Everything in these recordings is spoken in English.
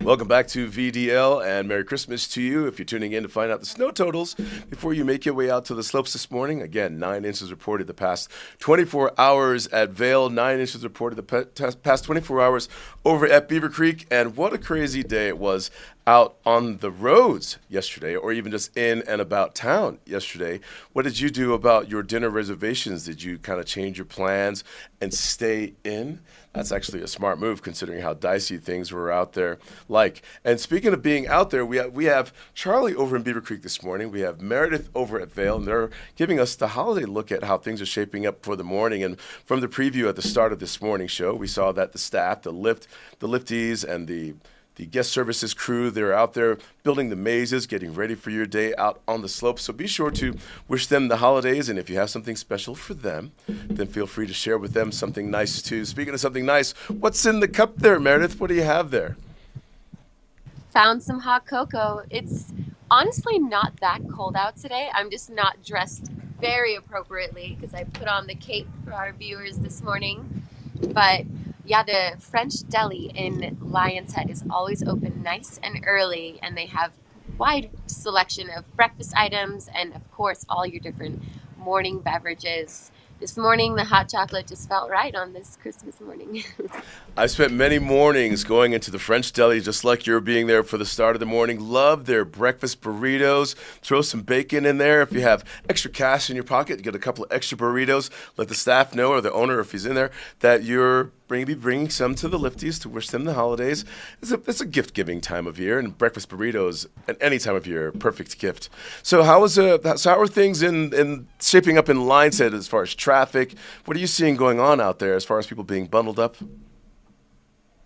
Welcome back to VDL and Merry Christmas to you. If you're tuning in to find out the snow totals before you make your way out to the slopes this morning, again, 9 inches reported the past 24 hours at Vail, 9 inches reported the past 24 hours over at Beaver Creek, and what a crazy day it was out on the roads yesterday, or even just in and about town yesterday. What did you do about your dinner reservations? Did you kind of change your plans and stay in? That's actually a smart move considering how dicey things were out there like. And speaking of being out there, we have Charlie over in Beaver Creek this morning. We have Meredith over at Vail, and they're giving us the holiday look at how things are shaping up for the morning. And from the preview at the start of this morning show, we saw that the staff, the lifties, and the guest services crew, they're out there building the mazes, getting ready for your day out on the slopes. So be sure to wish them the holidays, and if you have something special for them, then feel free to share with them something nice too. Speaking of something nice, what's in the cup there, Meredith? What do you have there? Found some hot cocoa. It's honestly not that cold out today. I'm just not dressed very appropriately because I put on the cape for our viewers this morning. But yeah, the French deli in Lion's Head is always open nice and early, and they have wide selection of breakfast items and of course all your different morning beverages. This morning the hot chocolate just felt right on this Christmas morning. I spent many mornings going into the French deli, just like you're being there for the start of the morning. Love their breakfast burritos. Throw some bacon in there. If you have extra cash in your pocket, get a couple of extra burritos. Let the staff know, or the owner, if he's in there, that you're maybe bringing some to the lifties to wish them the holidays. It's a gift-giving time of year, and breakfast burritos at any time of year, perfect gift. So how are things in shaping up in Lion's Head as far as traffic? What are you seeing going on out there as far as people being bundled up?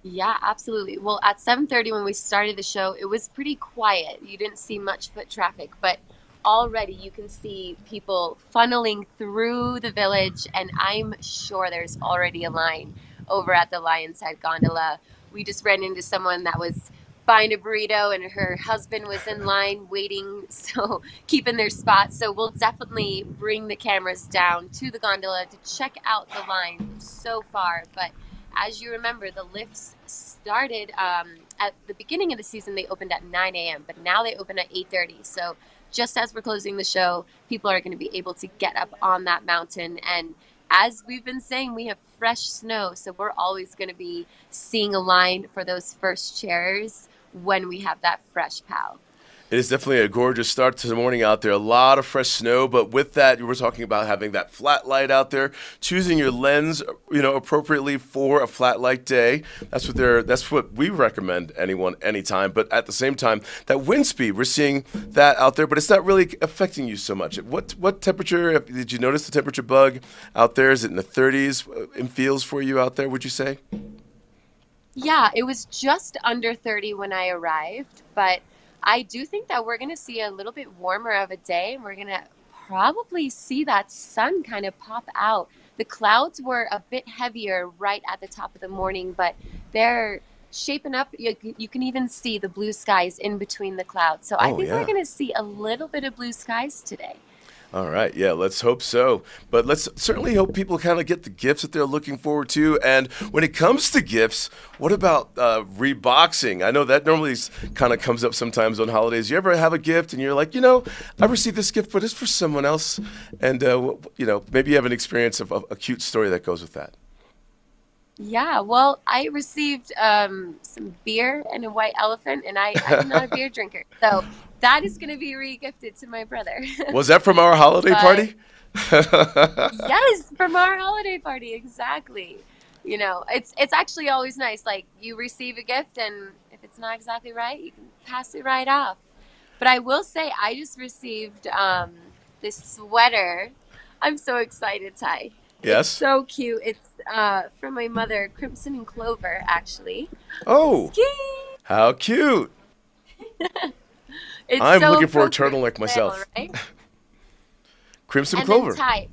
Yeah, absolutely. Well, at 7:30 when we started the show, it was pretty quiet. You didn't see much foot traffic, but already you can see people funneling through the village, and I'm sure there's already a line over at the Lion's Head gondola. We just ran into someone that was buying a burrito, and her husband was in line waiting, so keeping their spot. So we'll definitely bring the cameras down to the gondola to check out the line so far. But as you remember, the lifts started at the beginning of the season. They opened at 9 a.m., but now they open at 8:30. So just as we're closing the show, people are going to be able to get up on that mountain. And as we've been saying, we have fresh snow, so we're always going to be seeing a line for those first chairs when we have that fresh POW. It is definitely a gorgeous start to the morning out there. A lot of fresh snow, but with that, you were talking about having that flat light out there, choosing your lens, appropriately for a flat light day. That's what we recommend anyone anytime. But at the same time, that wind speed, we're seeing that out there, but it's not really affecting you so much. What temperature did you notice the temperature bug out there? Is it in the 30s in feels for you out there? Would you say? Yeah, it was just under 30 when I arrived, but I do think that we're going to see a little bit warmer of a day, and we're going to probably see that sun kind of pop out. The clouds were a bit heavier right at the top of the morning, but they're shaping up. You can even see the blue skies in between the clouds. So I Oh think we're yeah. going to see a little bit of blue skies today. All right, yeah, let's hope so. But let's certainly hope people kind of get the gifts that they're looking forward to. And when it comes to gifts, what about reboxing? I know that normally kind of comes up sometimes on holidays. You ever have a gift and you're like, I received this gift, but it's for someone else. And, maybe you have an experience of a cute story that goes with that. Yeah, well, I received some beer and a white elephant, and I'm not a beer drinker. So that is going to be re-gifted to my brother. Was that from our holiday But party? yes, from our holiday party, exactly. It's actually always nice. Like you receive a gift, and if it's not exactly right, you can pass it right off. But I will say, I just received this sweater. I'm so excited, Ty. It's Yes. so cute. It's from my mother, Crimson and Clover, actually. Oh, Ski! how cute. It's I'm so looking for a appropriate turtleneck for Vail, myself. right? Crimson And then Clover. Ty,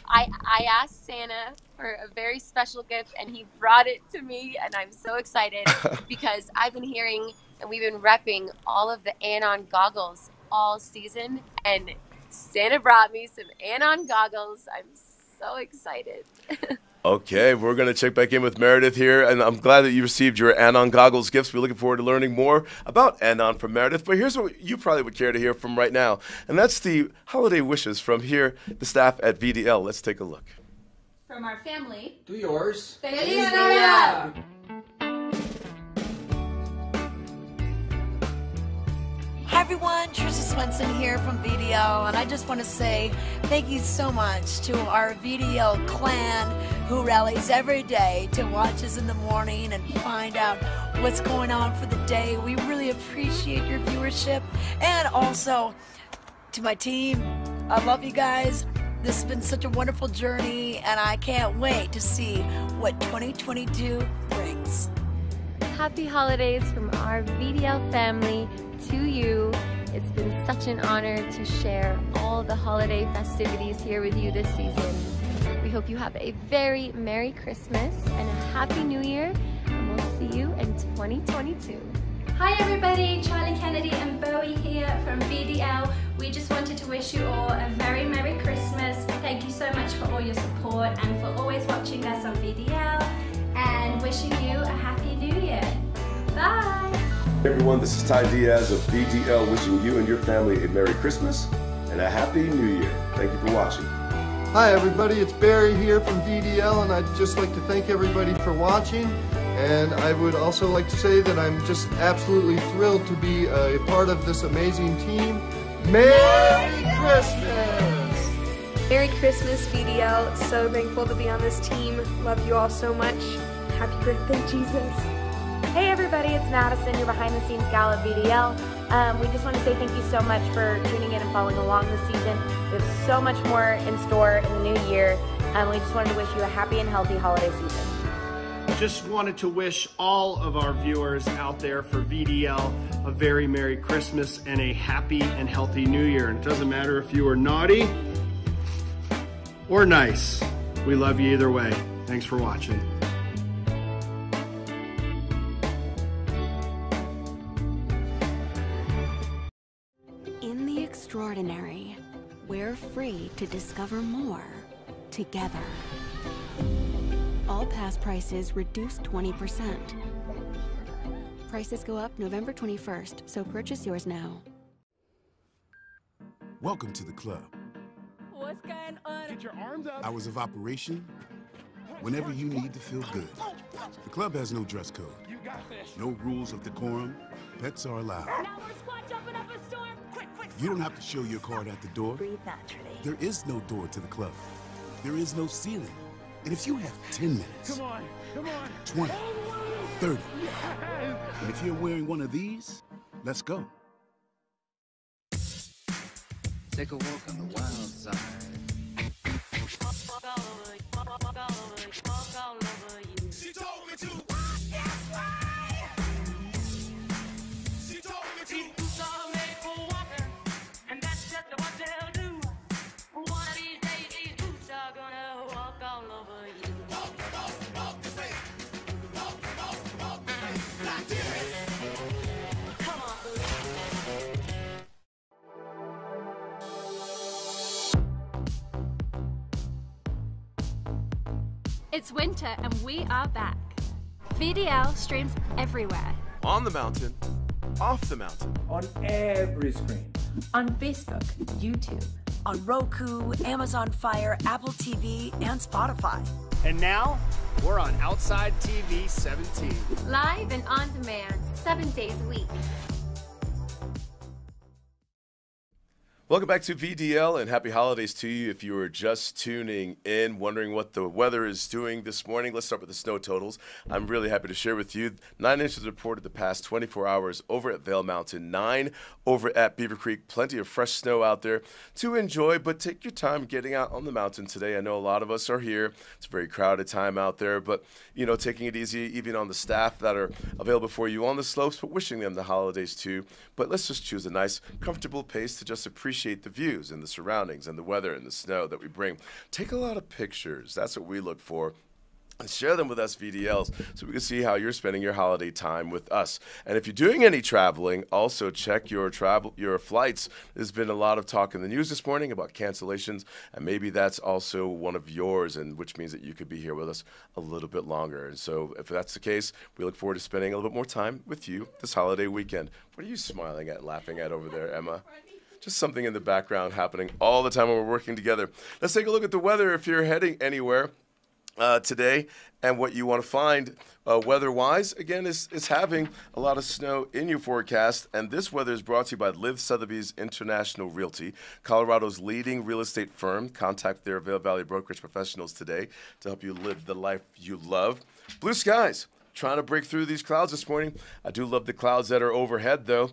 I asked Santa for a very special gift, and he brought it to me, and I'm so excited because I've been hearing and we've been repping all of the Anon goggles all season, and Santa brought me some Anon goggles. I'm so excited. Okay, we're going to check back in with Meredith here, and I'm glad that you received your Anon goggles gifts. We're looking forward to learning more about Anon from Meredith, but here's what you probably would care to hear from right now, and that's the holiday wishes from here, the staff at VDL. Let's take a look. From our family to yours. Feliz Navidad! Hi everyone, Trisha Swenson here from VDL, and I just want to say thank you so much to our VDL clan who rallies every day to watch us in the morning and find out what's going on for the day. We really appreciate your viewership, and also to my team, I love you guys. This has been such a wonderful journey, and I can't wait to see what 2022 brings. Happy holidays from our VDL family to you. It's been such an honor to share all the holiday festivities here with you this season. We hope you have a very Merry Christmas and a Happy New Year, and we'll see you in 2022. Hi everybody, Charlie Kennedy and Bowie here from VDL. We just wanted to wish you all a very Merry Christmas. Thank you so much for all your support and for always watching us on VDL, and wishing you a Happy New Year. Bye! Hey everyone, this is Ty Diaz of VDL wishing you and your family a Merry Christmas and a Happy New Year. Thank you for watching. Hi everybody, it's Barry here from VDL, and I'd just like to thank everybody for watching. And I would also like to say that I'm just absolutely thrilled to be a part of this amazing team. Merry Christmas! Merry Christmas, VDL. So thankful to be on this team. Love you all so much. Happy birthday, Jesus. Hey everybody, it's Madison, your behind the scenes gal at VDL. We just want to say thank you so much for tuning in and following along this season. We have so much more in store in the new year. We just wanted to wish you a happy and healthy holiday season. Just wanted to wish all of our viewers out there for VDL a very Merry Christmas and a happy and healthy New Year. And it doesn't matter if you are naughty or nice. We love you either way. Thanks for watching. In the extraordinary, we're free to discover more together. All pass prices reduced 20%. Prices go up November 21st, so purchase yours now. Welcome to the club. What's going on? Get your arms up. Hours of operation, whenever you need to feel good. The club has no dress code, no rules of decorum. Pets are allowed. Now we're squat jumping up a storm. Quick. You don't have to show your card at the door. Breathe naturally. There is no door to the club. There is no ceiling. And if you have 10 minutes, Come on. 20, 30, and if you're wearing one of these, let's go. Take a walk on the wild side. She told me to walk this way. She told me to. Boots are made for walking, and that's just what they'll do. One of these days, these boots are gonna walk all over you. Walk this way. Walk this way. Like this. Come on, It's winter and we are back. VDL streams everywhere. On the mountain, off the mountain. On every screen. On Facebook, YouTube, on Roku, Amazon Fire, Apple TV, and Spotify. And now, we're on Outside TV 17. Live and on demand, 7 days a week. Welcome back to VDL and happy holidays to you. If you were just tuning in, wondering what the weather is doing this morning, let's start with the snow totals. I'm really happy to share with you 9 inches reported the past 24 hours over at Vail Mountain, 9 over at Beaver Creek. Plenty of fresh snow out there to enjoy, but take your time getting out on the mountain today. I know a lot of us are here. It's a very crowded time out there, but you know, taking it easy even on the staff that are available for you on the slopes, but wishing them the holidays too. But let's just choose a nice, comfortable pace to just appreciate the views and the surroundings and the weather and the snow that we bring. Take a lot of pictures. That's what we look for. and share them with us VDLs so we can see how you're spending your holiday time with us. And if you're doing any traveling, also check your flights. There's been a lot of talk in the news this morning about cancellations, and maybe that's also one of yours, and which means that you could be here with us a little bit longer. And so if that's the case, we look forward to spending a little bit more time with you this holiday weekend. What are you smiling at, laughing at over there, Emma? Just something in the background happening all the time when we're working together. Let's take a look at the weather if you're heading anywhere today, and what you want to find weather-wise, again, is having a lot of snow in your forecast. And this weather is brought to you by Live Sotheby's International Realty, Colorado's leading real estate firm. Contact their Vail Valley brokerage professionals today to help you live the life you love. Blue skies, trying to break through these clouds this morning. I do love the clouds that are overhead, though.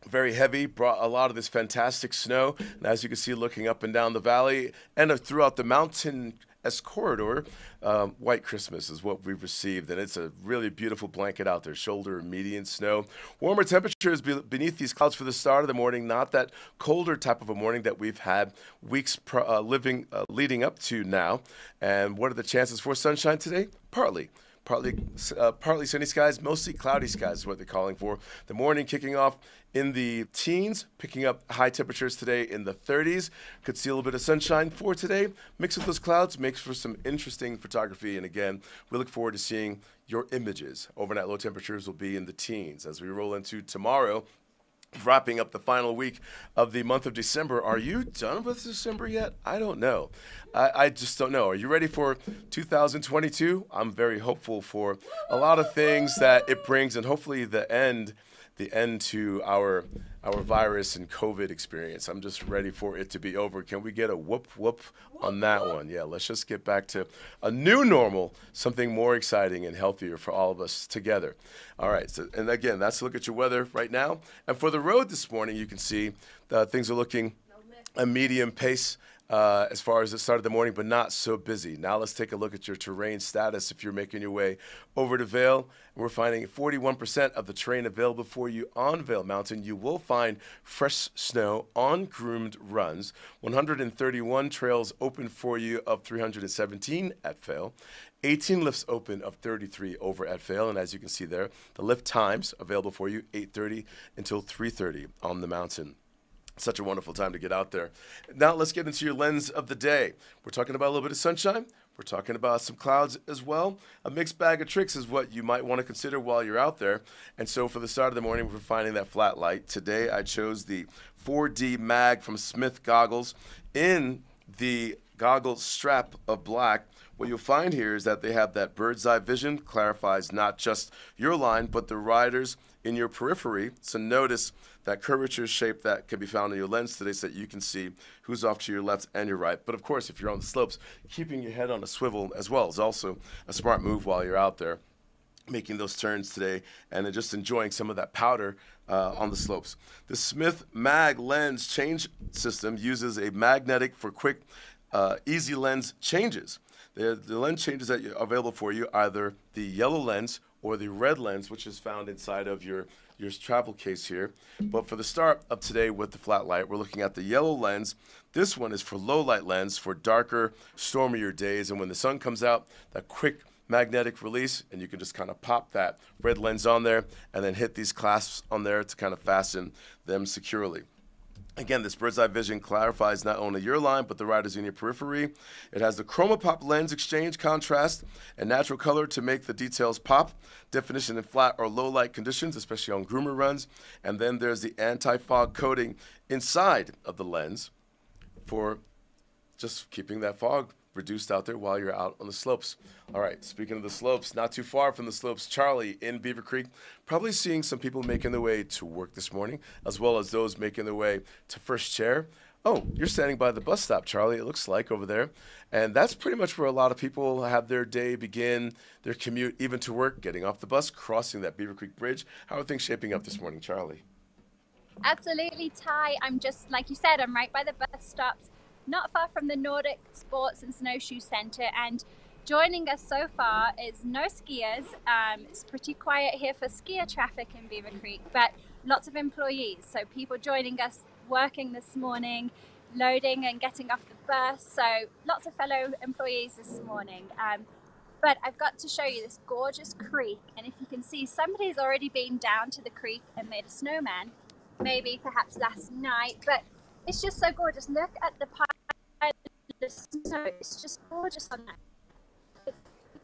Very heavy, brought a lot of this fantastic snow. And as you can see, looking up and down the valley and throughout the mountain corridor, White Christmas is what we've received, and it's a really beautiful blanket out there. Shoulder median snow. Warmer temperatures beneath these clouds for the start of the morning. Not that colder type of a morning that we've had weeks leading up to now. And what are the chances for sunshine today? Partly sunny skies, mostly cloudy skies is what they're calling for. The morning kicking off in the teens, picking up high temperatures today in the 30s. Could see a little bit of sunshine for today. Mix with those clouds makes for some interesting photography. And again, we look forward to seeing your images. Overnight low temperatures will be in the teens. As we roll into tomorrow, wrapping up the final week of the month of December. Are you done with December yet? I don't know. I just don't know. Are you ready for 2022? I'm very hopeful for a lot of things that it brings, and hopefully the end to our virus and COVID experience. I'm just ready for it to be over. Can we get a whoop whoop on that one? Yeah, let's just get back to a new normal, something more exciting and healthier for all of us together. All right, so, and again, that's a look at your weather right now. And for the road this morning, you can see things are looking a medium pace as far as the start of the morning, but not so busy. Now let's take a look at your terrain status if you're making your way over to Vail. We're finding 41% of the terrain available for you on Vail Mountain. You will find fresh snow on groomed runs. 131 trails open for you of 317 at Vail. 18 lifts open of 33 over at Vail. And as you can see there, the lift times available for you, 8:30 until 3:30 on the mountain. Such a wonderful time to get out there. Now let's get into your lens of the day. We're talking about a little bit of sunshine. We're talking about some clouds as well. A mixed bag of tricks is what you might want to consider while you're out there. And so for the start of the morning, we're finding that flat light. Today I chose the 4D Mag from Smith Goggles in the goggle strap of black. What you'll find here is that they have that bird's eye vision, clarifies not just your line, but the riders in your periphery. So notice that curvature shape that can be found in your lens today so that you can see who's off to your left and your right. But of course, if you're on the slopes, keeping your head on a swivel as well is also a smart move while you're out there making those turns today and just enjoying some of that powder on the slopes. The Smith Mag lens change system uses a magnetic for quick, easy lens changes. The lens changes that are available for you, either the yellow lens or the red lens, which is found inside of your travel case here. But for the start of today with the flat light, we're looking at the yellow lens. This one is for low light lens for darker, stormier days. And when the sun comes out, that quick magnetic release, and you can just kind of pop that red lens on there and then hit these clasps on there to kind of fasten them securely. Again, this bird's eye vision clarifies not only your line, but the riders in your periphery. It has the Chroma Pop lens exchange, contrast, and natural color to make the details pop. Definition in flat or low light conditions, especially on groomer runs. And then there's the anti-fog coating inside of the lens for just keeping that fog reduced out there while you're out on the slopes. All right, speaking of the slopes, not too far from the slopes, Charlie in Beaver Creek, probably seeing some people making their way to work this morning, as well as those making their way to First Chair. Oh, you're standing by the bus stop, Charlie, it looks like over there. And that's pretty much where a lot of people have their day begin, their commute, even to work, getting off the bus, crossing that Beaver Creek Bridge. How are things shaping up this morning, Charlie? Absolutely, Ty. I'm just, like you said, I'm right by the bus stops, not far from the Nordic Sports and Snowshoe Center, and joining us so far is no skiers. It's pretty quiet here for skier traffic in Beaver Creek, but lots of employees. So people joining us working this morning, loading and getting off the bus. So lots of fellow employees this morning. But I've got to show you this gorgeous creek, and if you can see, somebody's already been down to the creek and made a snowman, maybe perhaps last night, but it's just so gorgeous. Look at the pile of snow, it's just gorgeous on that. It's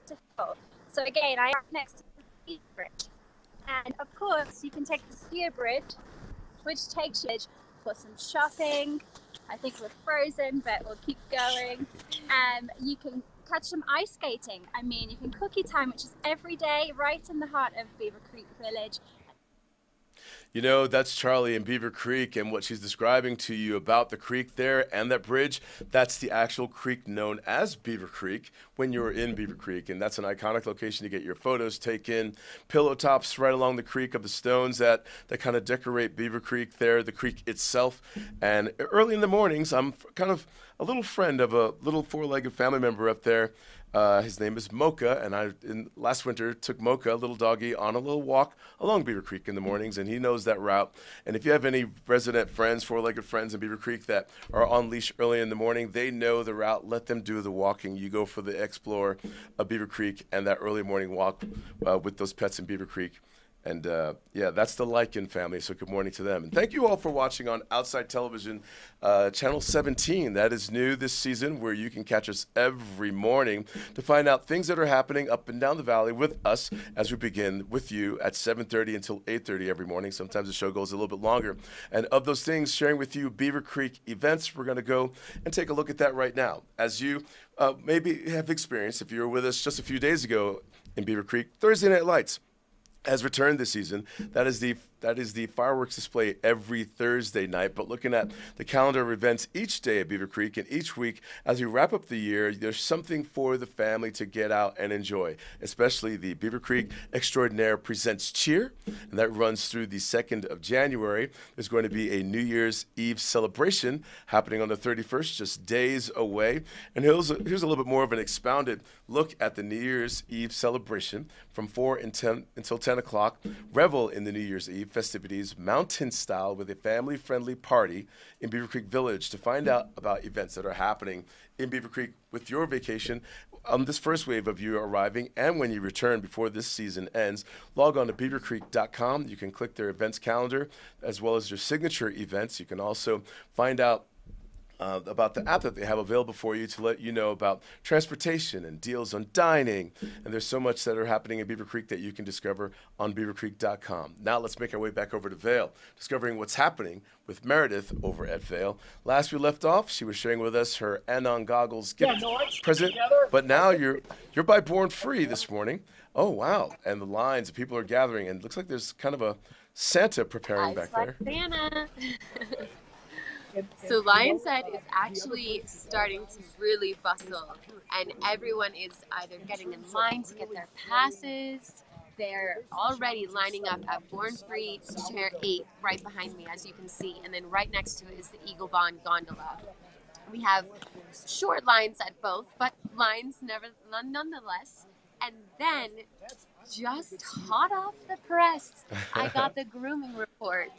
beautiful. So again, I am next to the ski bridge, and of course you can take the ski bridge, which takes you for some shopping. I think we're frozen, but we'll keep going. You can catch some ice skating. I mean, you can cookie time, which is every day, right in the heart of Beaver Creek Village. You know, that's Charlie in Beaver Creek, and what she's describing to you about the creek there and that bridge, that's the actual creek known as Beaver Creek when you're in Beaver Creek, and that's an iconic location to get your photos taken. Pillow tops right along the creek of the stones that kind of decorate Beaver Creek there, the creek itself. And early in the mornings, I'm kind of a little friend of a little four-legged family member up there. His name is Mocha, and I last winter took Mocha, a little doggy, on a little walk along Beaver Creek in the mornings, and he knows that route. And if you have any resident friends, four-legged friends in Beaver Creek that are on leash early in the morning, they know the route. Let them do the walking. You go for the explore of Beaver Creek and that early morning walk with those pets in Beaver Creek. And yeah, that's the Lycan family, so good morning to them. And thank you all for watching on Outside Television, Channel 17. That is new this season, where you can catch us every morning to find out things that are happening up and down the valley with us as we begin with you at 7:30 until 8:30 every morning. Sometimes the show goes a little bit longer. And of those things, sharing with you Beaver Creek events, we're going to go and take a look at that right now. As you maybe have experienced, if you were with us just a few days ago in Beaver Creek, Thursday Night Lights has returned this season. That is the fireworks display every Thursday night. But looking at the calendar of events each day at Beaver Creek and each week as we wrap up the year, there's something for the family to get out and enjoy, especially the Beaver Creek Extraordinaire Presents Cheer, and that runs through the 2nd of January. There's going to be a New Year's Eve celebration happening on the 31st, just days away. And here's a little bit more of an expounded look at the New Year's Eve celebration from 4 until 10 o'clock. Revel in the New Year's Eve festivities mountain style with a family-friendly party in Beaver Creek Village. To find out about events that are happening in Beaver Creek with your vacation on this first wave of you arriving and when you return before this season ends, log on to beavercreek.com. You can click their events calendar as well as their signature events. You can also find out about the app that they have available for you to let you know about transportation and deals on dining. And there's so much that are happening in Beaver Creek that you can discover on beavercreek.com. Now let's make our way back over to Vail, discovering what's happening with Meredith over at Vail. Last we left off, she was sharing with us her Anon goggles gift present, but now you're by Born Free this morning. Oh, wow. And the lines, people are gathering, and it looks like there's kind of a Santa preparing back there. Santa. So Lion's Head is actually starting to really bustle, and everyone is either getting in line to get their passes. They're already lining up at Born Free Chair 8 right behind me, as you can see, and then right next to it is the Eagle Bond gondola. We have short lines at both, but lines nonetheless. And then, just hot off the press, I got the Grooming Report.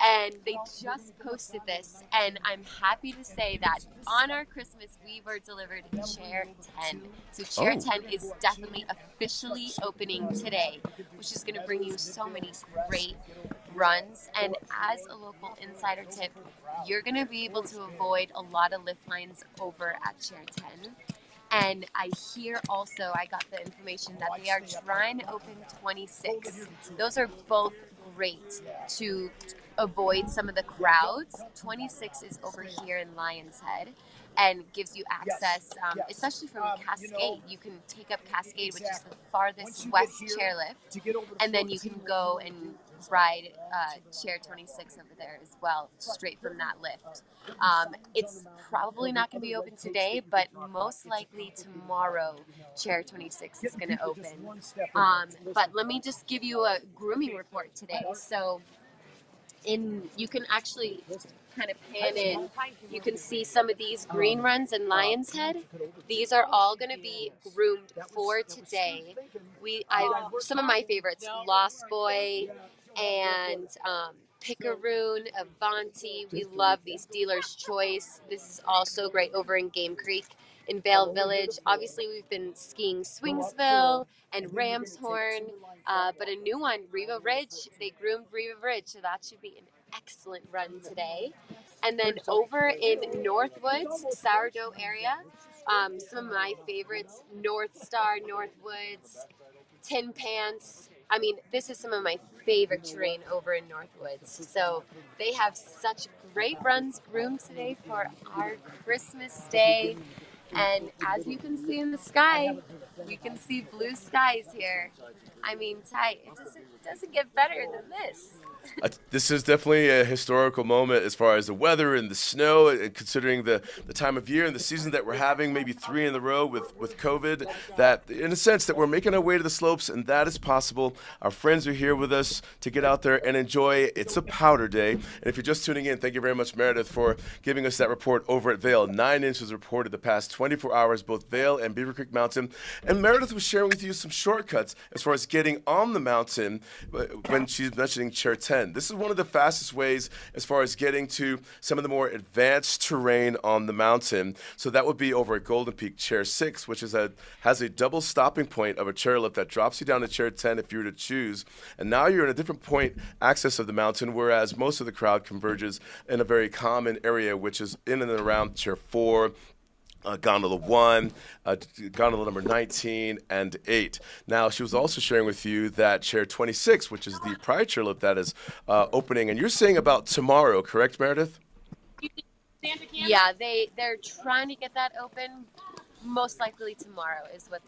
And they just posted this, and I'm happy to say that on our Christmas, we were delivered Chair 10. So Chair 10 is definitely officially opening today, which is going to bring you so many great runs. And as a local insider tip, you're going to be able to avoid a lot of lift lines over at Chair 10. And I hear also, I got the information that they are trying to open 26. Those are both great to avoid some of the crowds. 26 is over here in Lion's Head and gives you access, especially from Cascade. You can take up Cascade, which is the farthest west chairlift, and then you can go and ride Chair 26 over there as well, straight from that lift. It's probably not going to be open today, but most likely tomorrow Chair 26 is going to open. But let me just give you a grooming report today. So you can actually kind of pan in. You can see some of these green runs in Lion's Head. These are all going to be groomed for today. Some of my favorites, Lost Boy and Picaroon, Avanti. We love these Dealer's Choice. This is also great over in Game Creek. in Vail Village. Obviously, we've been skiing Swingsville and Ramshorn, but a new one, Riva Ridge. They groomed Riva Ridge, so that should be an excellent run today. And then over in Northwoods, Sourdough area, some of my favorites, North Star, Northwoods, Tin Pants. I mean, this is some of my favorite terrain over in Northwoods. So they have such great runs groomed today for our Christmas day. And as you can see in the sky, you can see blue skies here. I mean, Ty, it doesn't get better than this. This is definitely a historical moment as far as the weather and the snow, and considering the time of year and the season that we're having, maybe 3 in a row with COVID, that in a sense that we're making our way to the slopes, and that is possible. Our friends are here with us to get out there and enjoy. It's a powder day. And if you're just tuning in, thank you very much, Meredith, for giving us that report over at Vail. 9 inches reported the past 24 hours, both Vail and Beaver Creek Mountain. And Meredith was sharing with you some shortcuts as far as getting on the mountain when she's mentioning Chair 10. This is one of the fastest ways as far as getting to some of the more advanced terrain on the mountain. So that would be over at Golden Peak, Chair 6, which has a double stopping point of a chairlift that drops you down to Chair 10 if you were to choose. And now you're in a different point access of the mountain, whereas most of the crowd converges in a very common area, which is in and around Chair 4, Gondola 1, Gondola number 19, and 8. Now, she was also sharing with you that Chair 26, which is the pride chairlift that is opening, and you're saying about tomorrow, correct, Meredith? Yeah, they're trying to get that open. Most likely tomorrow is what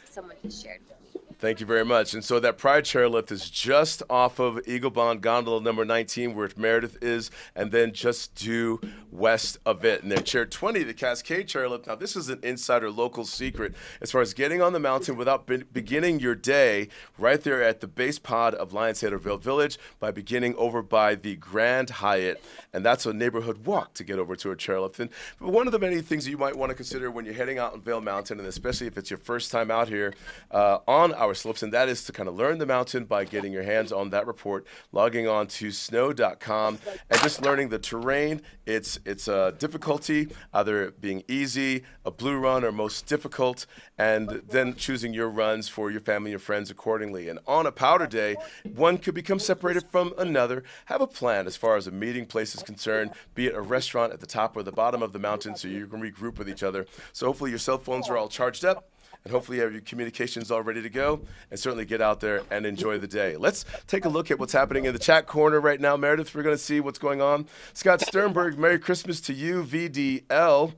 someone just shared with me. Thank you very much. And so that pride chairlift is just off of Eagle Bond Gondola number 19, where Meredith is, and then just due west of it. And then Chair 20, the Cascade chairlift. Now, this is an insider local secret as far as getting on the mountain without beginning your day right there at the base pod of Lions Head or Vail Village by beginning over by the Grand Hyatt. And that's a neighborhood walk to get over to a chairlift. And one of the many things that you might want to consider when you're heading out on Vail Mountain, and especially if it's your first time out here on our slopes, and that is to kind of learn the mountain by getting your hands on that report, logging on to snow.com, and just learning the terrain. It's a difficulty, either being easy, a blue run, or most difficult, and then choosing your runs for your family and friends accordingly. And on a powder day, one could become separated from another. Have a plan as far as a meeting place is concerned, be it a restaurant at the top or the bottom of the mountain, so you can regroup with each other. So hopefully your cell phones are all charged up, and hopefully you have your communications all ready to go, and certainly get out there and enjoy the day. Let's take a look at what's happening in the chat corner right now. Meredith, we're going to see what's going on. Scott Sternberg, Merry Christmas to you, VDL.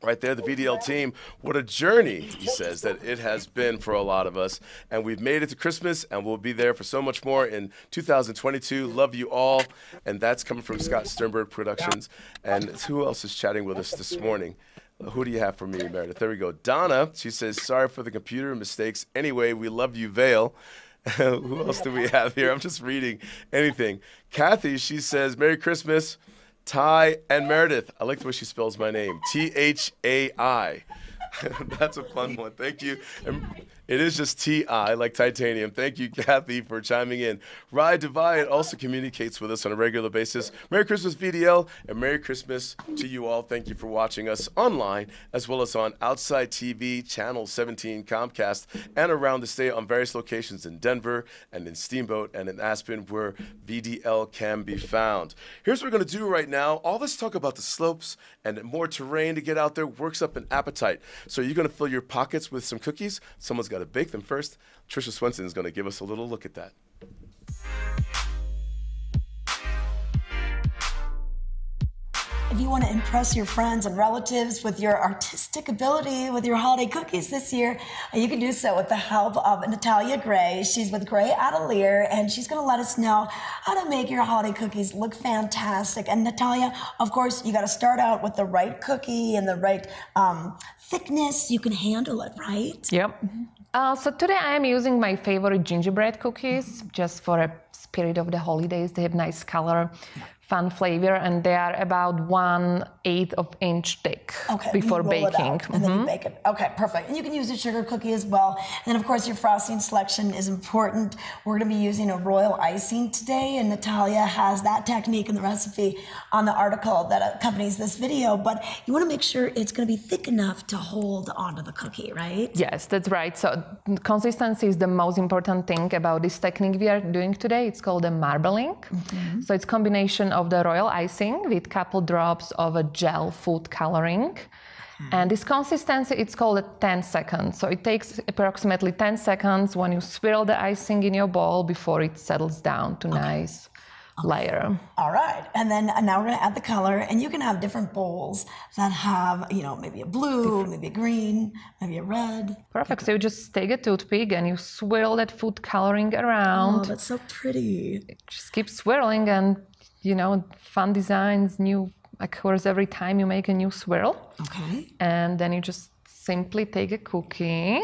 Right there, the VDL team. What a journey, he says, that it has been for a lot of us. And we've made it to Christmas, and we'll be there for so much more in 2022. Love you all. And that's coming from Scott Sternberg Productions. And who else is chatting with us this morning? Who do you have for me, Meredith? There we go. Donna, she says, sorry for the computer mistakes. Anyway, we love you, Vail. Who else do we have here? I'm just reading anything. Kathy, she says, Merry Christmas, Ty and Meredith. I like the way she spells my name, Thai. That's a fun one. Thank you. And it is just T-I, like titanium. Thank you, Kathy, for chiming in. Rye Divide also communicates with us on a regular basis. Merry Christmas, VDL, and Merry Christmas to you all. Thank you for watching us online, as well as on Outside TV, Channel 17, Comcast, and around the state on various locations in Denver and in Steamboat and in Aspen, where VDL can be found. Here's what we're going to do right now. All this talk about the slopes and more terrain to get out there works up an appetite. So you're going to fill your pockets with some cookies. Someone's got to bake them first. Trisha Swenson is going to give us a little look at that. If you want to impress your friends and relatives with your artistic ability with your holiday cookies this year, you can do so with the help of Natalia Gray. She's with Gray Atelier, and she's going to let us know how to make your holiday cookies look fantastic. And Natalia, of course, you got to start out with the right cookie and the right thickness. You can handle it, right? Yep. So today I am using my favorite gingerbread cookies just for a spirit of the holidays. They have nice color, fun flavor, and they are about 1/8 of inch thick before and you roll it baking. out, and then you bake it. Okay, perfect. And you can use a sugar cookie as well. And then, of course, your frosting selection is important. We're going to be using a royal icing today, and Natalia has that technique in the recipe on the article that accompanies this video. But you want to make sure it's going to be thick enough to hold onto the cookie, right? Yes, that's right. So consistency is the most important thing about this technique we are doing today. It's called a marbling. So it's a combination of the royal icing with couple drops of a gel food coloring. And this consistency, it's called a 10 seconds. So it takes approximately 10 seconds when you swirl the icing in your bowl before it settles down to nice layer. All right. And then now we're going to add the color, and you can have different bowls that have, you know, maybe a blue, maybe a green, maybe a red. Perfect. So you just take a toothpick and you swirl that food coloring around. Oh, that's so pretty. Just keep swirling, and, you know, fun designs, new, of course, every time you make a new swirl. Okay. And then you just simply take a cookie,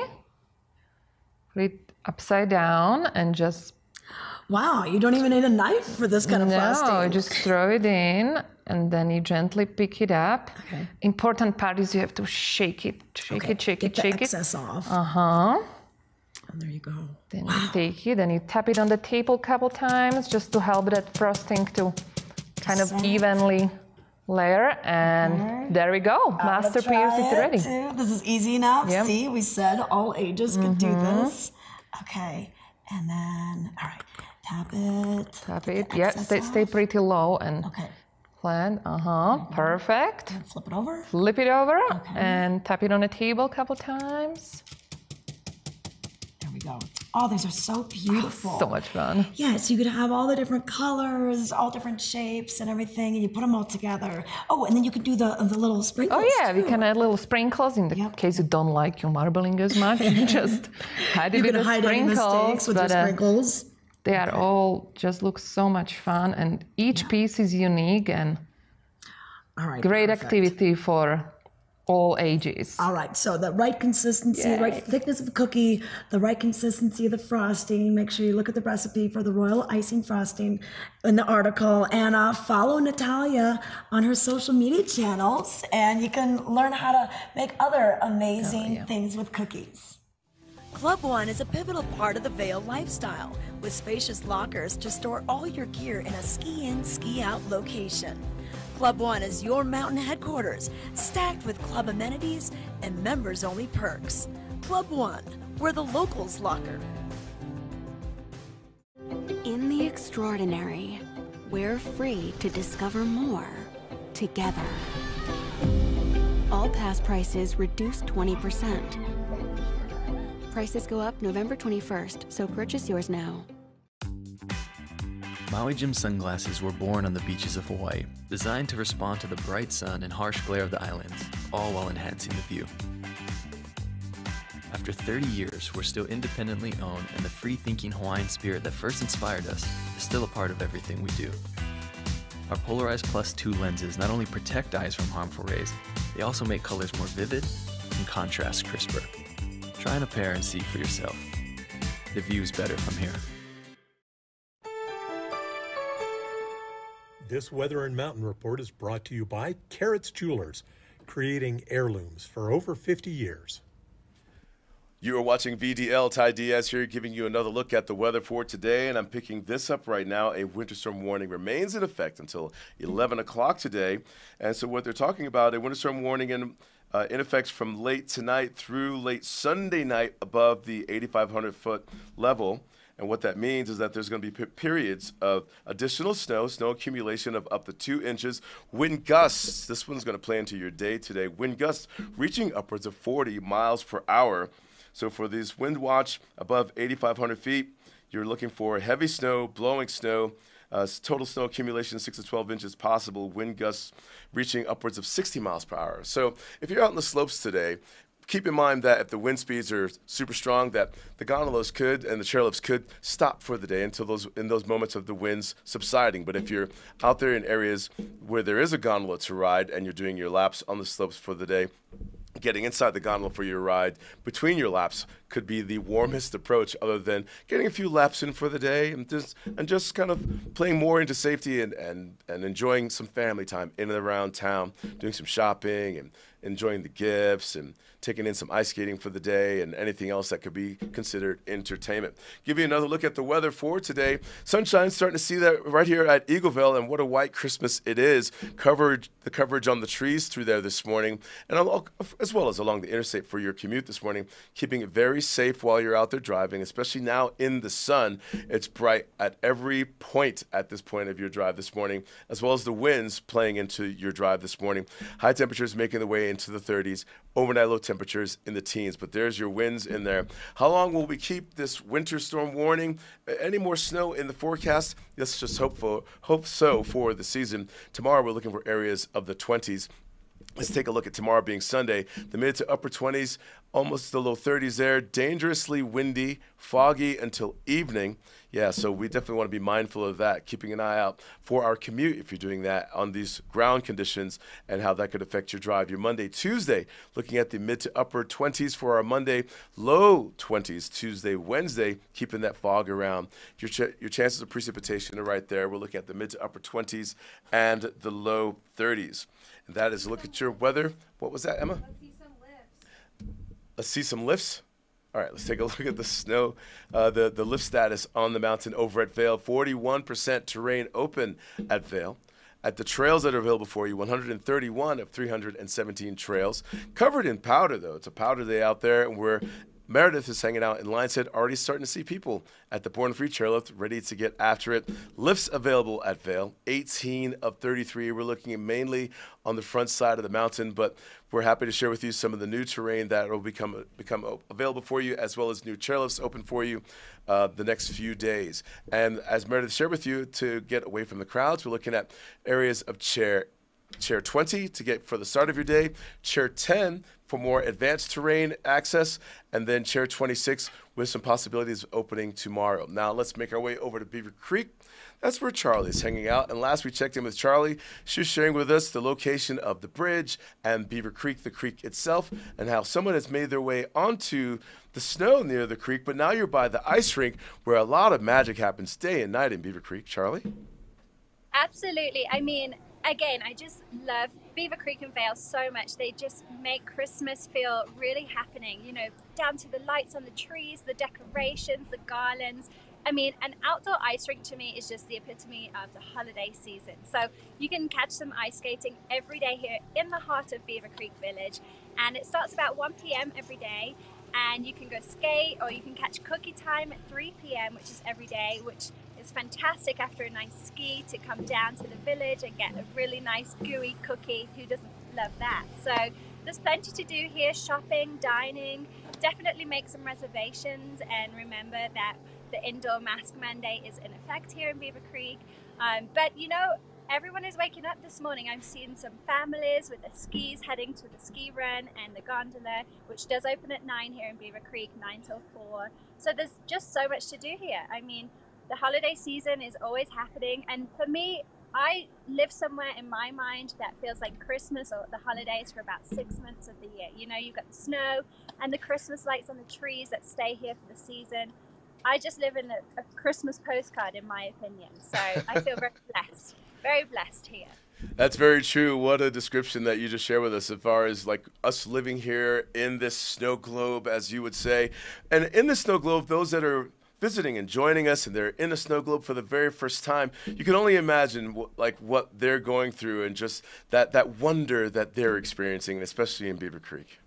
put it upside down, and just... Wow, you don't even need a knife for this kind of frosting. No, just throw it in, and then you gently pick it up. Okay. Important part is you have to shake it, shake it. Get the excess off. And there you go. Then you take it and you tap it on the table a couple times just to help that frosting to kind of evenly layer. And there we go. Masterpiece, it's ready. This is easy enough. Yep. See, we said all ages could do this. Okay, and then, all right. Tap it. Tap it. Yeah, stay pretty low and flat. Perfect. And flip it over. Flip it over and tap it on the table a couple times. There we go. Oh, these are so beautiful. So much fun. Yeah, so you could have all the different colors, all different shapes and everything, and you put them all together. Oh, and then you could do the little sprinkles. Oh yeah, we can add little sprinkles in the case you don't like your marbling as much. You just hide it with the hide any mistakes with your sprinkles. They are all just look so much fun, and each piece is unique and great activity for all ages. All right, so the right consistency, the right thickness of the cookie, the right consistency of the frosting. Make sure you look at the recipe for the royal icing frosting in the article, and follow Natalia on her social media channels, and you can learn how to make other amazing things with cookies. Club One is a pivotal part of the Vail lifestyle, with spacious lockers to store all your gear in a ski-in, ski-out location. Club One is your mountain headquarters, stacked with club amenities and members-only perks. Club One, we're the locals' locker. In the extraordinary, we're free to discover more together. All pass prices reduced 20%. Prices go up November 21st, so purchase yours now. Maui Jim Sunglasses were born on the beaches of Hawaii, designed to respond to the bright sun and harsh glare of the islands, all while enhancing the view. After 30 years, we're still independently owned, and the free-thinking Hawaiian spirit that first inspired us is still a part of everything we do. Our Polarized Plus 2 lenses not only protect eyes from harmful rays, they also make colors more vivid and contrast crisper. Try on a pair and see for yourself. The view's better from here. This Weather and Mountain Report is brought to you by Carrots Jewelers, creating heirlooms for over 50 years. You are watching VDL. Ty Diaz here, giving you another look at the weather for today, and I'm picking this up right now. A winter storm warning remains in effect until 11 o'clock today. And so what they're talking about, a winter storm warning in effect from late tonight through late Sunday night above the 8,500-foot level. And what that means is that there's going to be periods of additional snow accumulation of up to 2 inches. Wind gusts, this one's going to play into your day today. Wind gusts reaching upwards of 40 miles per hour. So for this wind watch above 8,500 feet, you're looking for heavy snow, blowing snow, total snow accumulation 6 to 12 inches possible, wind gusts reaching upwards of 60 miles per hour. So if you're out on the slopes today, keep in mind that if the wind speeds are super strong, that the gondolas could and the chairlifts could stop for the day until in those moments of the winds subsiding. But if you're out there in areas where there is a gondola to ride and you're doing your laps on the slopes for the day, getting inside the gondola for your ride between your laps could be the warmest approach, other than getting a few laps in for the day and just kind of playing more into safety and enjoying some family time in and around town, doing some shopping and enjoying the gifts and taking in some ice skating for the day and anything else that could be considered entertainment. Give you another look at the weather for today. Sunshine, starting to see that right here at Eagleville, and what a white Christmas it is. The coverage on the trees through there this morning, and as well as along the interstate for your commute this morning, keeping it very safe while you're out there driving, especially now in the sun. It's bright at every point at this point of your drive this morning, as well as the winds playing into your drive this morning. High temperatures making the way into the 30s, overnight low temperatures in the teens, but there's your winds in there. How long will we keep this winter storm warning? Any more snow in the forecast? Let's just hope so for the season. Tomorrow we're looking for areas of the 20s. Let's take a look at tomorrow being Sunday. The mid to upper 20s, almost the low 30s there. Dangerously windy, foggy until evening. Yeah, so we definitely want to be mindful of that, keeping an eye out for our commute if you're doing that on these ground conditions and how that could affect your drive. Your Monday, Tuesday, looking at the mid to upper 20s for our Monday, low 20s Tuesday, Wednesday, keeping that fog around. Your chances of precipitation are right there. We're looking at the mid to upper 20s and the low 30s. And that is a look at your weather. What was that, Emma? Let's see some lifts. All right, let's take a look at the snow, the lift status on the mountain over at Vail. 41% terrain open at Vail. At the trails that are available for you, 131 of 317 trails. Covered in powder, though. It's a powder day out there, and Meredith is hanging out in Lionshead, already starting to see people at the Born Free Chairlift, ready to get after it. Lifts available at Vail, 18 of 33. We're looking mainly on the front side of the mountain, but we're happy to share with you some of the new terrain that will become available for you, as well as new chairlifts open for you the next few days. And as Meredith shared with you, to get away from the crowds, we're looking at areas of chair 20 to get for the start of your day, chair 10 for more advanced terrain access, and then chair 26 with some possibilities of opening tomorrow. Now let's make our way over to Beaver Creek. That's where Charlie's hanging out. And last we checked in with Charlie, she was sharing with us the location of the bridge and Beaver Creek, the creek itself, and how someone has made their way onto the snow near the creek, but now you're by the ice rink where a lot of magic happens day and night in Beaver Creek. Charlie? Absolutely. I mean, again, I just love Beaver Creek and Vail so much. They just make Christmas feel really happening, you know, down to the lights on the trees, the decorations, the garlands. I mean, an outdoor ice rink to me is just the epitome of the holiday season. So you can catch some ice skating every day here in the heart of Beaver Creek Village. And it starts about 1 p.m. every day. And you can go skate, or you can catch cookie time at 3 p.m., which is every day, which is fantastic after a nice ski to come down to the village and get a really nice gooey cookie. Who doesn't love that? So there's plenty to do here, shopping, dining. Definitely make some reservations, and remember that the indoor mask mandate is in effect here in Beaver Creek. But you know, everyone is waking up this morning. I'm seeing some families with their skis heading to the ski run and the gondola, which does open at 9 here in Beaver Creek, 9 till 4. So there's just so much to do here. I mean, the holiday season is always happening, and for me, I live somewhere in my mind that feels like Christmas or the holidays for about 6 months of the year. You know, you've got the snow and the Christmas lights on the trees that stay here for the season. I just live in a Christmas postcard, in my opinion. So I feel very blessed here. That's very true. What a description that you just shared with us as far as like us living here in this snow globe, as you would say. And in the snow globe, those that are visiting and joining us and they're in a snow globe for the very first time, you can only imagine what they're going through and just that wonder that they're experiencing, especially in Beaver Creek.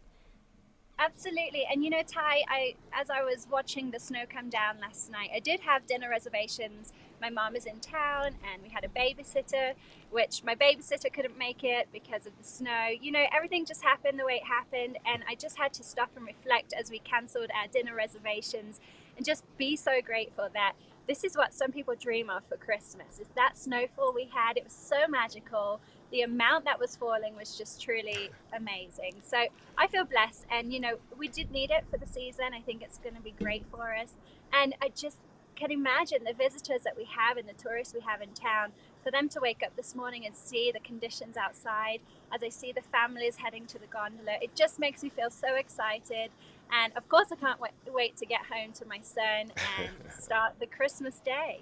Absolutely. And you know, Ty, as I was watching the snow come down last night, I did have dinner reservations. My mom is in town and we had a babysitter, which my babysitter couldn't make it because of the snow. You know, everything just happened the way it happened, and I just had to stop and reflect as we cancelled our dinner reservations and just be so grateful that this is what some people dream of for Christmas, is that snowfall we had. It was so magical. The amount that was falling was just truly amazing. So I feel blessed, and you know, we did need it for the season. I think it's going to be great for us, and I just can imagine the visitors that we have and the tourists we have in town for them to wake up this morning and see the conditions outside, as I see the families heading to the gondola, it just makes me feel so excited. And of course, I can't wait to get home to my son and start the Christmas day.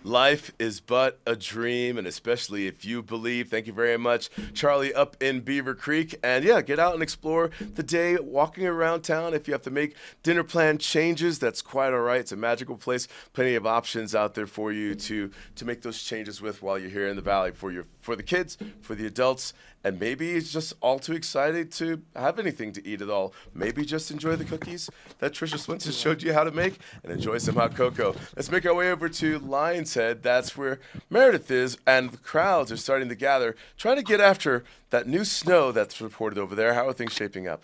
Life is but a dream, and especially if you believe. Thank you very much, Charlie, up in Beaver Creek. And yeah, get out and explore the day, walking around town. If you have to make dinner plan changes, that's quite all right. It's a magical place. Plenty of options out there for you to make those changes with while you're here in the valley, for the kids, for the adults. And maybe it's just all too excited to have anything to eat at all. Maybe just enjoy the cookies that Trisha Swenson showed you how to make and enjoy some hot cocoa. Let's make our way over to Lion's Head. That's where Meredith is, and the crowds are starting to gather, trying to get after that new snow that's reported over there. How are things shaping up?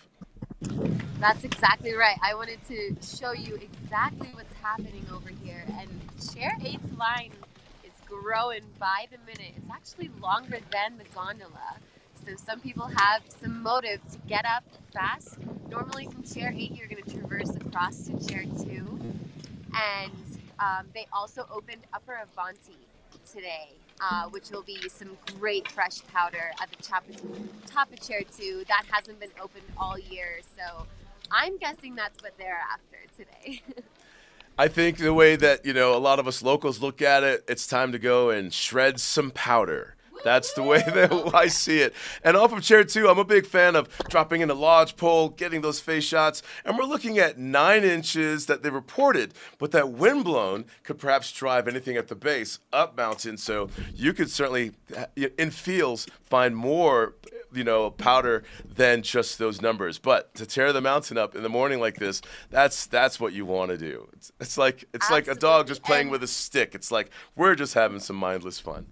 That's exactly right. I wanted to show you exactly what's happening over here. And Chair 8's line is growing by the minute. It's actually longer than the gondola. So some people have some motive to get up fast. Normally from Chair 8, you're going to traverse across to Chair 2. And they also opened Upper Avanti today, which will be some great fresh powder at the top of Chair 2. That hasn't been opened all year. So I'm guessing that's what they're after today. I think the way that, a lot of us locals look at it, it's time to go and shred some powder. That's the way that I see it. And off of Chair 2, I'm a big fan of dropping in a lodge pole, getting those face shots. And we're looking at 9 inches that they reported, but that wind blown could perhaps drive anything at the base up mountain. So you could certainly, in feels, find more powder than just those numbers. But to tear the mountain up in the morning like this, that's what you want to do. It's like a dog just playing with a stick. It's like we're just having some mindless fun.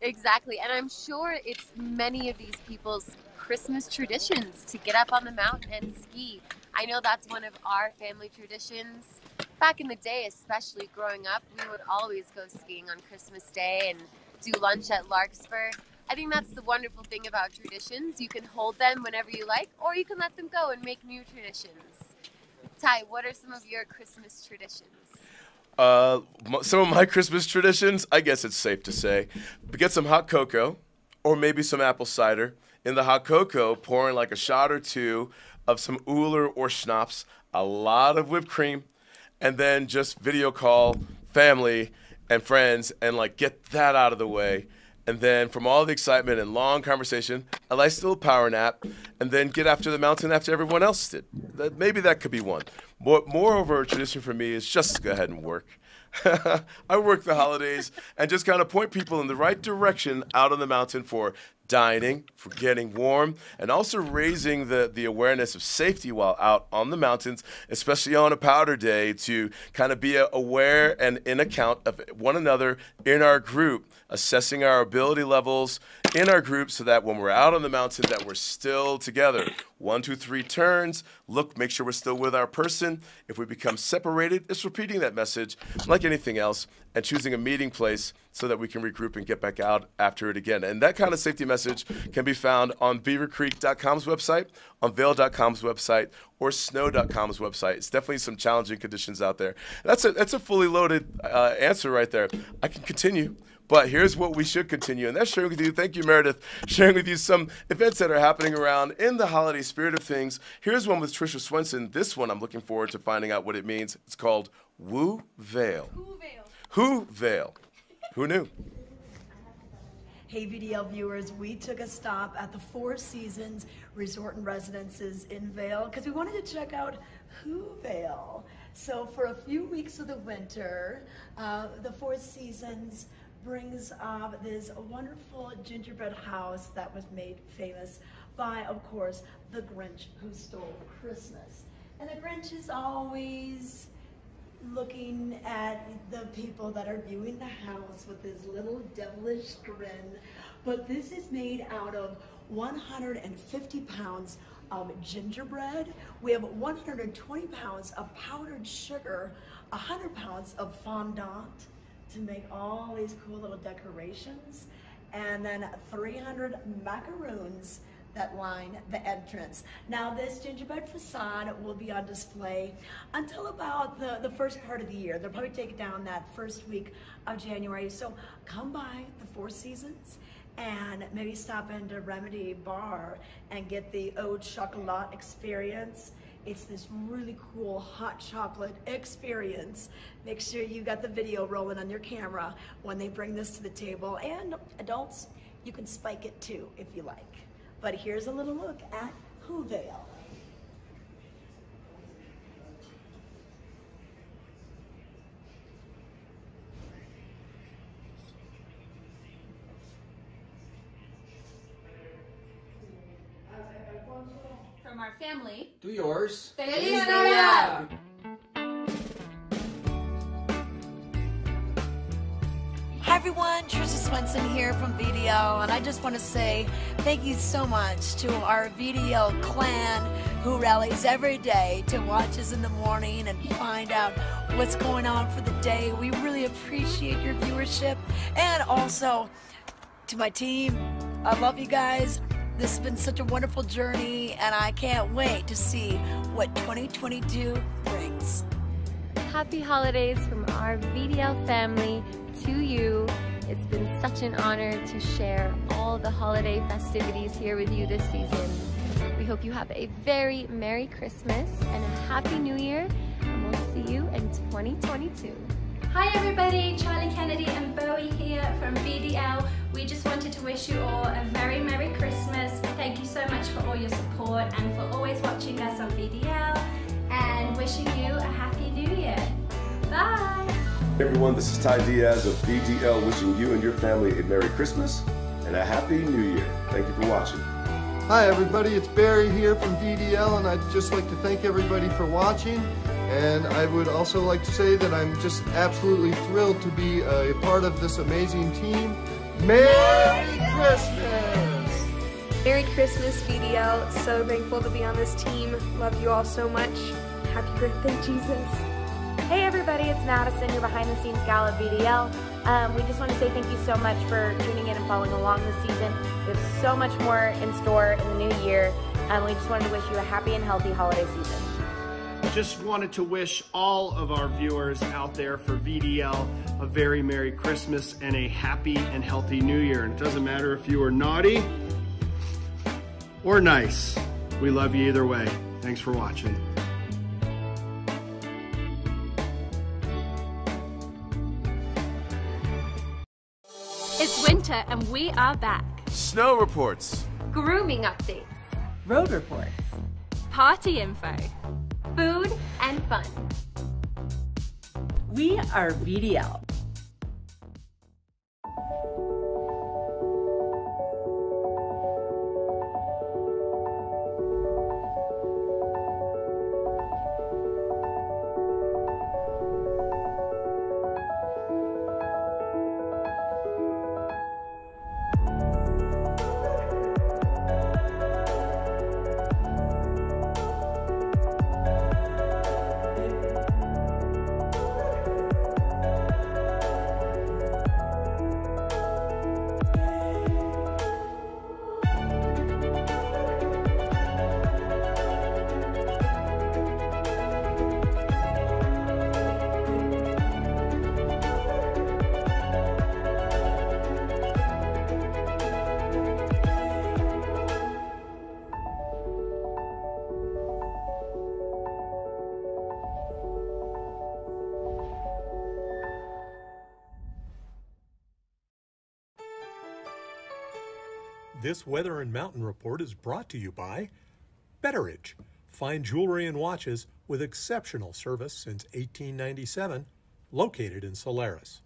Exactly, and I'm sure it's many of these people's Christmas traditions to get up on the mountain and ski. I know that's one of our family traditions. Back in the day, especially growing up, we would always go skiing on Christmas Day and do lunch at Larkspur. I think that's the wonderful thing about traditions. You can hold them whenever you like, or you can let them go and make new traditions. Ty, what are some of your Christmas traditions? Some of my Christmas traditions, I guess it's safe to say, get some hot cocoa or maybe some apple cider. In the hot cocoa, pour in like a shot or two of some Uller or schnapps, a lot of whipped cream, and then just video call family and friends and get that out of the way. And then from all the excitement and long conversation, a nice little power nap, and then get after the mountain after everyone else did. Maybe that could be one. Moreover, a tradition for me is just to go ahead and work. I work the holidays and just kind of point people in the right direction out on the mountain for dining, for getting warm, and also raising the awareness of safety while out on the mountains, especially on a powder day, to kind of be aware and in account of one another in our group, assessing our ability levels in our group so that when we're out on the mountain that we're still together. 1, 2, 3 turns, make sure we're still with our person. If we become separated, it's repeating that message like anything else and choosing a meeting place so that we can regroup and get back out after it again. And that kind of safety message can be found on beavercreek.com's website, on Vail.com's website, or snow.com's website. It's definitely some challenging conditions out there. That's a fully loaded answer right there. I can continue. But here's what we should continue, and that's sharing with you, thank you, Meredith, sharing with you some events that are happening around in the holiday spirit of things. Here's one with Trisha Swenson. This one I'm looking forward to finding out what it means. It's called Woo Vail. Who Vail? Who knew? Hey VDL viewers, we took a stop at the Four Seasons Resort and Residences in Vail because we wanted to check out Who Vail. So for a few weeks of the winter, the Four Seasons brings this wonderful gingerbread house that was made famous by, of course, the Grinch who stole Christmas. And the Grinch is always looking at the people that are viewing the house with his little devilish grin. But this is made out of 150 pounds of gingerbread. We have 120 pounds of powdered sugar, 100 pounds of fondant to make all these cool little decorations, and then 300 macaroons that line the entrance. Now this gingerbread facade will be on display until about the first part of the year. They'll probably take it down that first week of January. So come by the Four Seasons and maybe stop into Remedy Bar and get the Eau de Chocolat experience. It's this really cool hot chocolate experience. Make sure you got the video rolling on your camera when they bring this to the table. And adults, you can spike it too if you like. But here's a little look at Vail. From our family Do yours. Feliz Navidad! Hi everyone, Trisha Swenson here from VDL, and I just want to say thank you so much to our VDL clan who rallies every day to watch us in the morning and find out what's going on for the day. We really appreciate your viewership, and also to my team, I love you guys. This has been such a wonderful journey, and I can't wait to see what 2022 brings. Happy holidays from our VDL family to you. It's been such an honor to share all the holiday festivities here with you this season. We hope you have a very Merry Christmas and a Happy New Year, and we'll see you in 2022. Hi everybody, Charlie Kennedy and Bowie here from VDL. We just wanted to wish you all a very Merry Christmas. Thank you so much for all your support and for always watching us on VDL, and wishing you a Happy New Year. Bye! Hey everyone, this is Ty Diaz of VDL wishing you and your family a Merry Christmas and a Happy New Year. Thank you for watching. Hi everybody, it's Barry here from VDL, and I'd just like to thank everybody for watching. And I would also like to say that I'm just absolutely thrilled to be a part of this amazing team. Merry Christmas! Merry Christmas, VDL. So thankful to be on this team. Love you all so much. Happy birthday, Jesus. Hey everybody, it's Madison, your behind the scenes gal at VDL. We just want to say thank you so much for tuning in and following along this season. There's so much more in store in the new year. We just wanted to wish you a happy and healthy holiday season. Just wanted to wish all of our viewers out there for VDL a very Merry Christmas and a happy and healthy New Year. And it doesn't matter if you are naughty or nice. We love you either way. Thanks for watching. It's winter and we are back. Snow reports. Grooming updates. Road reports. Party info. Food and fun. We are VDL. This Weather and Mountain Report is brought to you by Betteridge. Fine jewelry and watches with exceptional service since 1897, located in Solaris.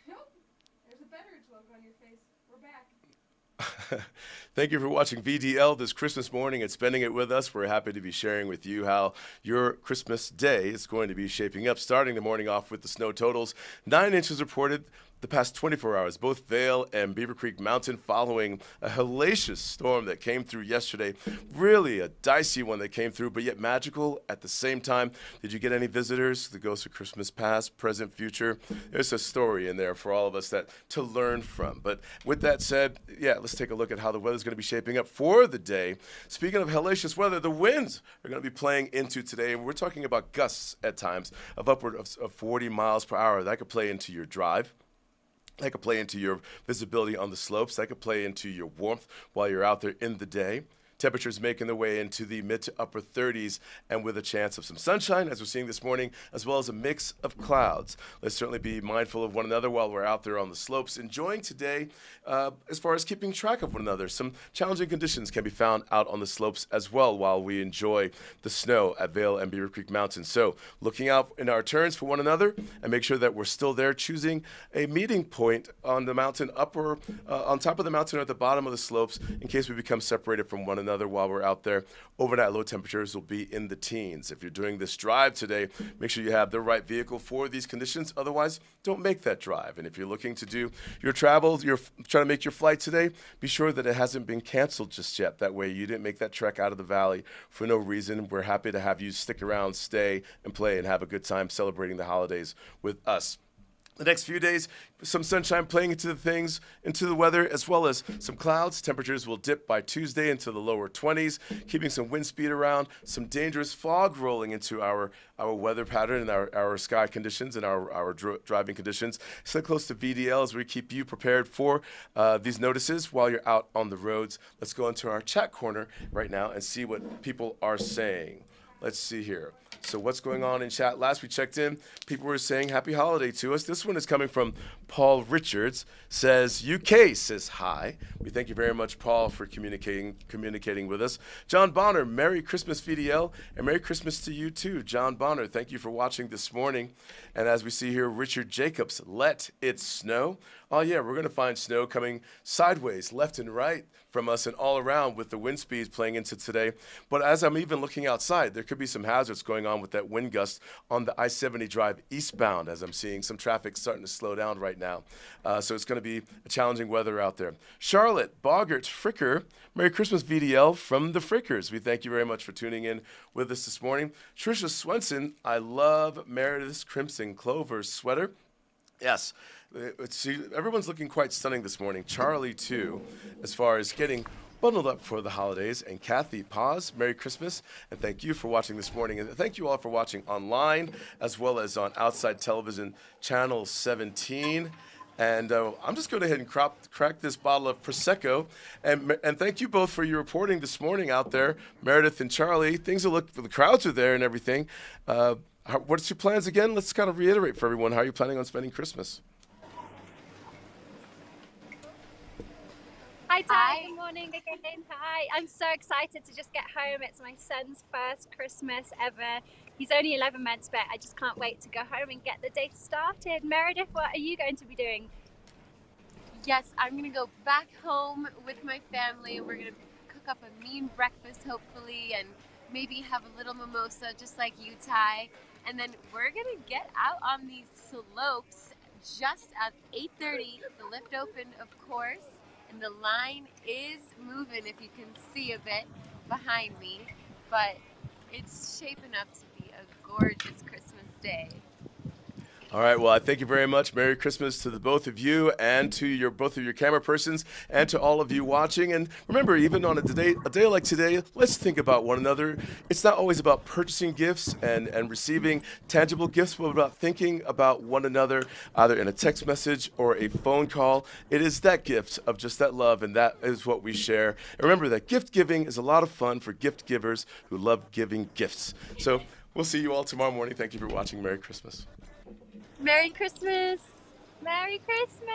There's a Betteridge logo on your face. We're back. Thank you for watching VDL this Christmas morning and spending it with us. We're happy to be sharing with you how your Christmas day is going to be shaping up. Starting the morning off with the snow totals. 9 inches reported the past 24 hours, both Vail and Beaver Creek Mountain following a hellacious storm that came through yesterday. Really a dicey one that came through, but yet magical at the same time. Did you get any visitors? The ghosts of Christmas past, present, future. There's a story in there for all of us to learn from. But with that said, yeah, let's take a look at how the weather's going to be shaping up for the day. Speaking of hellacious weather, the winds are going to be playing into today. And we're talking about gusts at times of upward of 40 miles per hour. That could play into your drive. That could play into your visibility on the slopes. That could play into your warmth while you're out there in the day. Temperatures making their way into the mid to upper 30s and with a chance of some sunshine, as we're seeing this morning, as well as a mix of clouds. Let's certainly be mindful of one another while we're out there on the slopes, enjoying today as far as keeping track of one another. Some challenging conditions can be found out on the slopes as well while we enjoy the snow at Vail and Beaver Creek Mountain. So looking out in our turns for one another and make sure that we're still there, choosing a meeting point on the mountain on top of the mountain or at the bottom of the slopes in case we become separated from one another while we're out there. Overnight low temperatures will be in the teens. If you're doing this drive today, make sure you have the right vehicle for these conditions. Otherwise, don't make that drive. And if you're looking to do your travel, you're trying to make your flight today, be sure that it hasn't been canceled just yet. That way you didn't make that trek out of the valley for no reason. We're happy to have you stick around, stay, and play and have a good time celebrating the holidays with us. The next few days, some sunshine playing into the weather, as well as some clouds. Temperatures will dip by Tuesday into the lower 20s, keeping some wind speed around, some dangerous fog rolling into our weather pattern and our sky conditions and our driving conditions. Stay close to VDL as we keep you prepared for these notices while you're out on the roads. Let's go into our chat corner right now and see what people are saying. Let's see here. So what's going on in chat? Last we checked in, people were saying happy holiday to us. This one is coming from Paul Richards. Says, UK says hi. We thank you very much, Paul, for communicating with us. John Bonner, Merry Christmas, VDL, and Merry Christmas to you too. John Bonner, thank you for watching this morning. And as we see here, Richard Jacobs, let it snow. Oh yeah, we're going to find snow coming sideways, left and right from us and all around with the wind speeds playing into today. But as I'm even looking outside, there could be some hazards going on with that wind gust on the I-70 drive eastbound, as I'm seeing some traffic starting to slow down right now. So it's going to be a challenging weather out there. Charlotte Boggart Fricker, Merry Christmas VDL from the Frickers. We thank you very much for tuning in with us this morning. Trisha Swenson, I love Meredith's Crimson Clover sweater. Yes, everyone's looking quite stunning this morning. Charlie, too, as far as getting bundled up for the holidays. And Kathy Paz, Merry Christmas, and thank you for watching this morning. And thank you all for watching online, as well as on Outside Television Channel 17. And I'm just going to go ahead and crack this bottle of Prosecco. And thank you both for your reporting this morning out there, Meredith and Charlie. Things will look, the crowds are there and everything. What's your plans again? Let's kind of reiterate for everyone. How are you planning on spending Christmas? Hi, Ty. Good morning again. Hi. I'm so excited to just get home. It's my son's first Christmas ever. He's only 11 months, but I just can't wait to go home and get the day started. Meredith, what are you going to be doing? Yes, I'm going to go back home with my family. We're going to cook up a mean breakfast, hopefully, and maybe have a little mimosa, just like you, Ty. And then we're going to get out on these slopes just at 8:30. The lift opened, of course. And the line is moving, if you can see a bit behind me, but it's shaping up to be a gorgeous Christmas day. All right, well, I thank you very much. Merry Christmas to the both of you and to both of your camera persons and to all of you watching. And remember, even on a day like today, let's think about one another. It's not always about purchasing gifts and receiving tangible gifts, but about thinking about one another, either in a text message or a phone call. It is that gift of just that love, and that is what we share. And remember that gift giving is a lot of fun for gift givers who love giving gifts. So we'll see you all tomorrow morning. Thank you for watching. Merry Christmas. Merry Christmas! Merry Christmas!